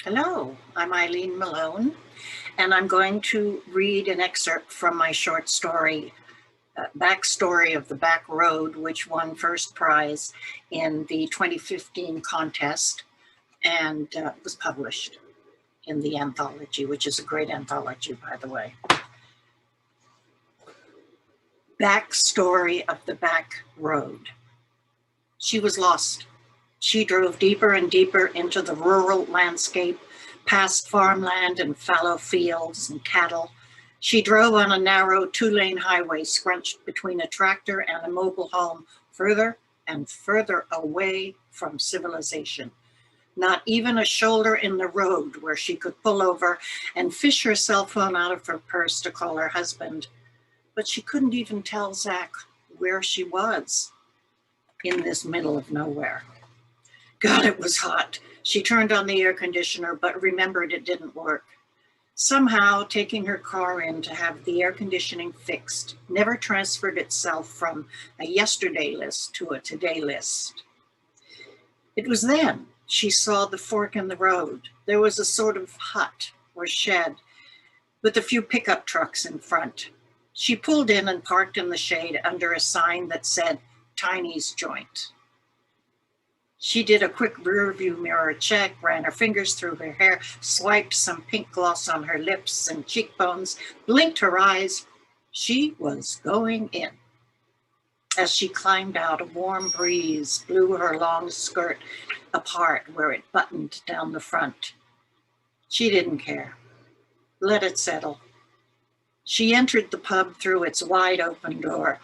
Hello, I'm Eileen Malone, and I'm going to read an excerpt from my short story, Backstory of the Back Road, which won first prize in the 2015 contest and was published in the anthology, which is a great anthology, by the way. Backstory of the Back Road. She was lost. She drove deeper and deeper into the rural landscape, past farmland and fallow fields and cattle. She drove on a narrow two-lane highway scrunched between a tractor and a mobile home, further and further away from civilization. Not even a shoulder in the road where she could pull over and fish her cell phone out of her purse to call her husband. But she couldn't even tell Zach where she was in this middle of nowhere. God, it was hot. She turned on the air conditioner, but remembered it didn't work. Somehow, taking her car in to have the air conditioning fixed never transferred itself from a yesterday list to a today list. It was then she saw the fork in the road. There was a sort of hut or shed with a few pickup trucks in front. She pulled in and parked in the shade under a sign that said, Tiny's Joint. She did a quick rearview mirror check, ran her fingers through her hair, swiped some pink gloss on her lips and cheekbones, blinked her eyes. She was going in. As she climbed out, a warm breeze blew her long skirt apart where it buttoned down the front. She didn't care. Let it settle. She entered the pub through its wide open door.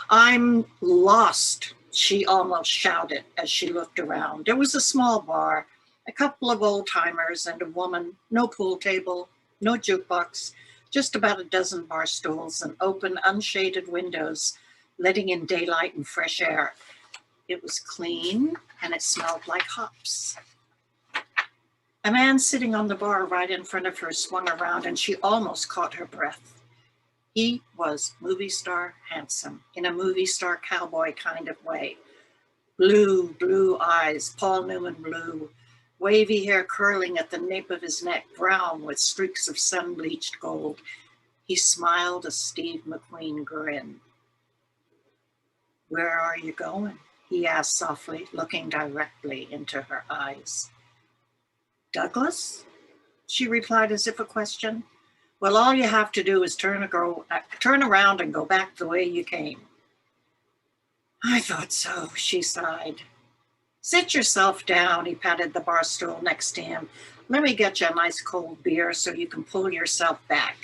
I'm lost, she almost shouted as she looked around. There was a small bar, a couple of old-timers and a woman, no pool table, no jukebox, just about a dozen bar stools and open, unshaded windows, letting in daylight and fresh air. It was clean and it smelled like hops. A man sitting on the bar right in front of her swung around and she almost caught her breath. He was movie star handsome, in a movie star cowboy kind of way. Blue eyes, Paul Newman blue, wavy hair curling at the nape of his neck, brown with streaks of sun-bleached gold. He smiled a Steve McQueen grin. Where are you going? He asked softly, looking directly into her eyes. Douglas? She replied as if a question. Well, all you have to do is turn around and go back the way you came. I thought so, she sighed. Sit yourself down, he patted the bar stool next to him. Let me get you a nice cold beer so you can pull yourself back.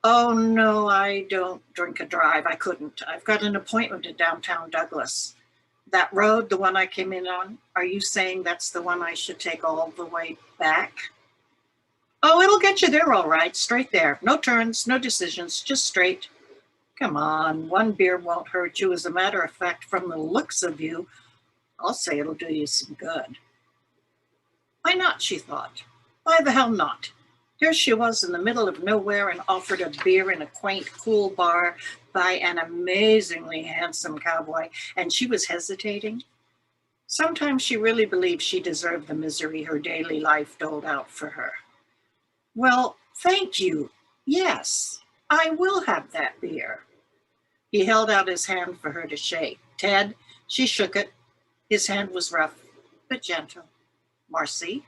Oh, no, I don't drink and drive. I couldn't. I've got an appointment at downtown Douglas. That road, the one I came in on, are you saying that's the one I should take all the way back? Oh, it'll get you there all right, straight there. No turns, no decisions, just straight. Come on, one beer won't hurt you. As a matter of fact, from the looks of you, I'll say it'll do you some good. Why not, she thought. Why the hell not? Here she was in the middle of nowhere and offered a beer in a quaint, cool bar by an amazingly handsome cowboy, and she was hesitating. Sometimes she really believed she deserved the misery her daily life doled out for her. Well, thank you. Yes, I will have that beer. He held out his hand for her to shake. Ted, she shook it. His hand was rough, but gentle. Marcy?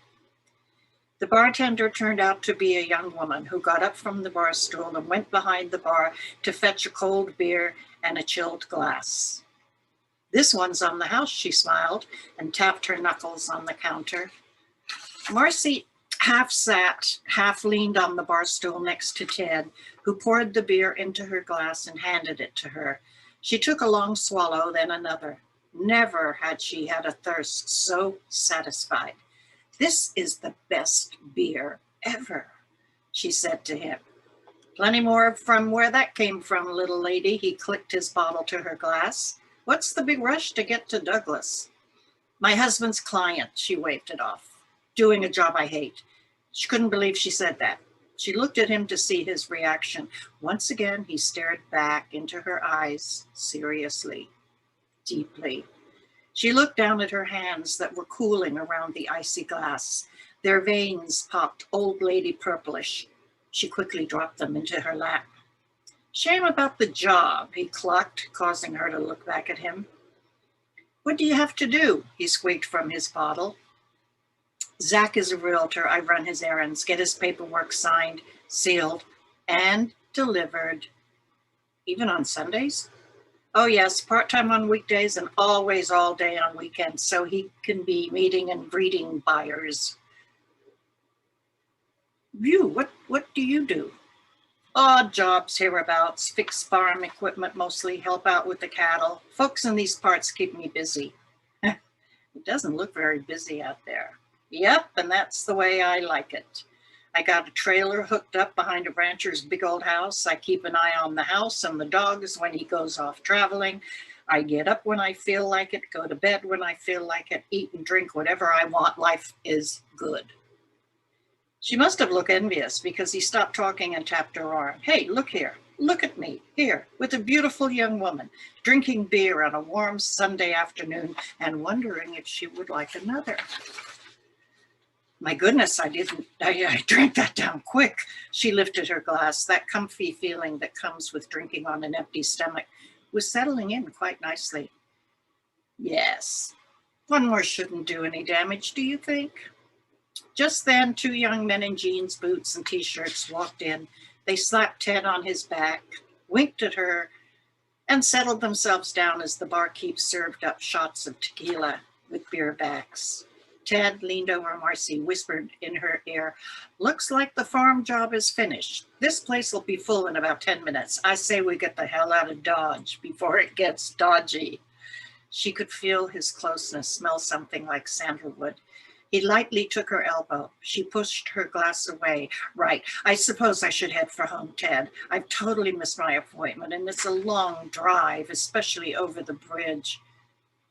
The bartender turned out to be a young woman who got up from the bar stool and went behind the bar to fetch a cold beer and a chilled glass. This one's on the house, she smiled and tapped her knuckles on the counter. Marcy half sat, half leaned on the bar stool next to Ted, who poured the beer into her glass and handed it to her. She took a long swallow, then another. Never had she had a thirst so satisfied. This is the best beer ever, she said to him. Plenty more from where that came from, little lady. He clicked his bottle to her glass. What's the big rush to get to Douglas? My husband's client, she waved it off. Doing a job I hate. She couldn't believe she said that. She looked at him to see his reaction. Once again, he stared back into her eyes, seriously, deeply. She looked down at her hands that were cooling around the icy glass. Their veins popped old lady purplish. She quickly dropped them into her lap. Shame about the job, he clucked, causing her to look back at him. What do you have to do? He squeaked from his bottle. Zach is a realtor. I run his errands, get his paperwork signed, sealed, and delivered. Even on Sundays? Oh yes, part-time on weekdays and always all day on weekends, so he can be meeting and greeting buyers. You, what do you do? Odd jobs hereabouts, fix farm equipment mostly, help out with the cattle. Folks in these parts keep me busy. It doesn't look very busy out there. Yep, and that's the way I like it. I got a trailer hooked up behind a rancher's big old house. I keep an eye on the house and the dogs when he goes off traveling. I get up when I feel like it, go to bed when I feel like it, eat and drink whatever I want. Life is good. She must have looked envious because he stopped talking and tapped her arm. Hey, look here. Look at me, here, with a beautiful young woman, drinking beer on a warm Sunday afternoon and wondering if she would like another. My goodness, I drank that down quick. She lifted her glass. That comfy feeling that comes with drinking on an empty stomach was settling in quite nicely. Yes, one more shouldn't do any damage, do you think? Just then, two young men in jeans, boots, and t-shirts walked in. They slapped Ted on his back, winked at her, and settled themselves down as the barkeep served up shots of tequila with beer backs. Ted leaned over Marcy, whispered in her ear, looks like the farm job is finished. This place will be full in about 10 minutes. I say we get the hell out of Dodge before it gets dodgy. She could feel his closeness, smell something like sandalwood. He lightly took her elbow. She pushed her glass away. Right, I suppose I should head for home, Ted. I've totally missed my appointment, and it's a long drive, especially over the bridge.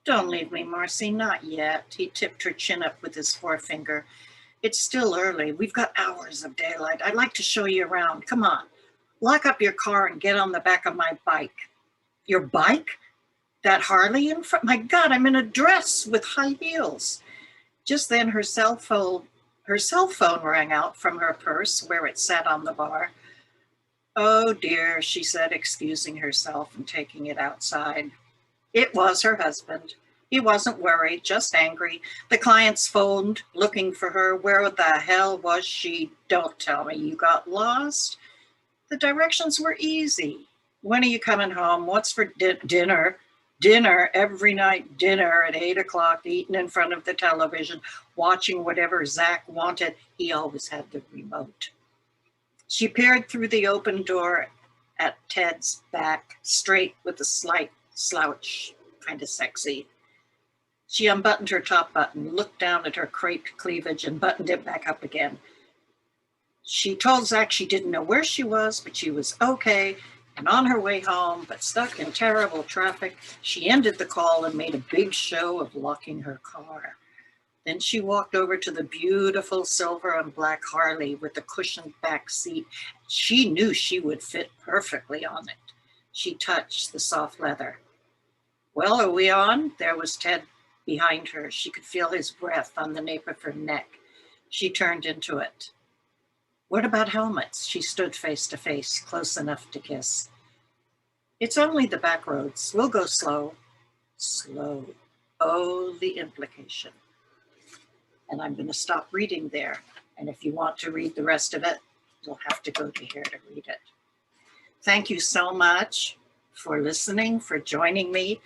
Don't leave me, Marcy, not yet. He tipped her chin up with his forefinger. It's still early. We've got hours of daylight. I'd like to show you around. Come on, lock up your car and get on the back of my bike. Your bike? That Harley in front? My God, I'm in a dress with high heels. Just then her cell phone rang out from her purse where it sat on the bar. Oh dear, she said, excusing herself and taking it outside. It was her husband. He wasn't worried, just angry. The clients phoned looking for her. Where the hell was she? Don't tell me you got lost. The directions were easy. When are you coming home? What's for dinner? Dinner every night, dinner at 8 o'clock, eating in front of the television, watching whatever Zach wanted. He always had the remote. She peered through the open door at Ted's back, straight with a slight slouch, kind of sexy. She unbuttoned her top button, looked down at her creped cleavage and buttoned it back up again. She told Zach she didn't know where she was, but she was okay. And on her way home, but stuck in terrible traffic, she ended the call and made a big show of locking her car. Then she walked over to the beautiful silver and black Harley with the cushioned back seat. She knew she would fit perfectly on it. She touched the soft leather. Well, are we on? There was Ted behind her. She could feel his breath on the nape of her neck. She turned into it. What about helmets? She stood face to face, close enough to kiss. It's only the back roads. We'll go slow. Slow. Oh, the implication. And I'm going to stop reading there. And if you want to read the rest of it, you'll have to go to here to read it. Thank you so much for listening, for joining me.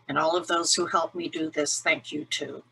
And all of those who helped me do this, thank you too.